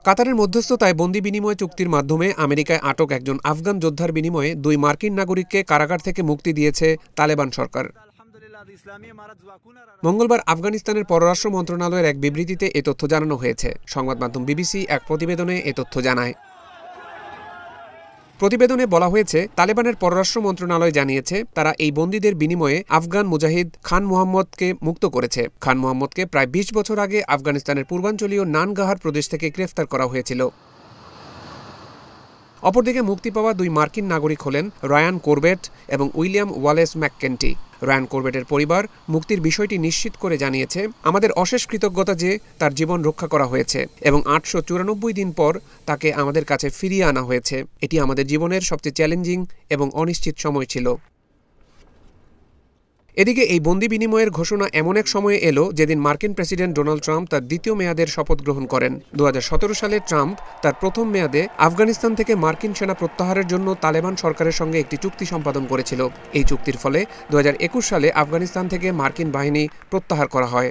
কাতারের মধ্যস্থতায় বন্দি বিনিময় চুক্তির মাধ্যমে আমেরিকায় আটক একজন আফগান যোদ্ধার বিনিময়ে 2 মার্কিন নাগরিককে কারাগার থেকে মুক্তি দিয়েছে তালেবান সরকার। মঙ্গলবার আফগানিস্তানের পররাষ্ট্র মন্ত্রণালয়ের এক বিবৃতিতে এ তথ্য জানানো হয়েছে। সংবাদ মাধ্যম বিবিসি এক প্রতিবেদনে এ তথ্য জানায়। প্রতিবেদনে বলা হয়েছে, তালেবানের পররাষ্ট্র মন্ত্রণালয় জানিয়েছে তারা এই বন্দীদের বিনিময়ে আফগান মুজাহিদ খান মুহাম্মদকে মুক্ত করেছে। খান মুহাম্মদকে প্রায় 20 বছর আগে আফগানিস্তানের পূর্বাঞ্চলীয় নানগাহার প্রদেশ থেকে গ্রেফতার করা হয়েছিল। অপরদিকে মুক্তি পাওয়া 2 মার্কিন নাগরিক হলেন রায়ান করবেট এবং উইলিয়াম ওয়ালেস ম্যাককেন্টি। রায়ান করবেটের পরিবার মুক্তির বিষয়টি নিশ্চিত করে জানিয়েছে, আমাদের অশেষ কৃতজ্ঞতা যে তার জীবন রক্ষা করা হয়েছে এবং 894 দিন পর তাকে আমাদের কাছে ফিরিয়ে আনা হয়েছে। এটি আমাদের জীবনের সবচেয়ে চ্যালেঞ্জিং এবং অনিশ্চিত সময় ছিল। এদিকে এই বন্দি বিনিময়ের ঘোষণা এমন এক সময়ে এলো যেদিন মার্কিন প্রেসিডেন্ট ডোনাল্ড ট্রাম্প তার দ্বিতীয় মেয়াদের শপথ গ্রহণ করেন। 2017 সালে ট্রাম্প তার প্রথম মেয়াদে আফগানিস্তান থেকে মার্কিন সেনা প্রত্যাহারের জন্য তালেবান সরকারের সঙ্গে একটি চুক্তি সম্পাদন করেছিল। এই চুক্তির ফলে 2021 সালে আফগানিস্তান থেকে মার্কিন বাহিনী প্রত্যাহার করা হয়।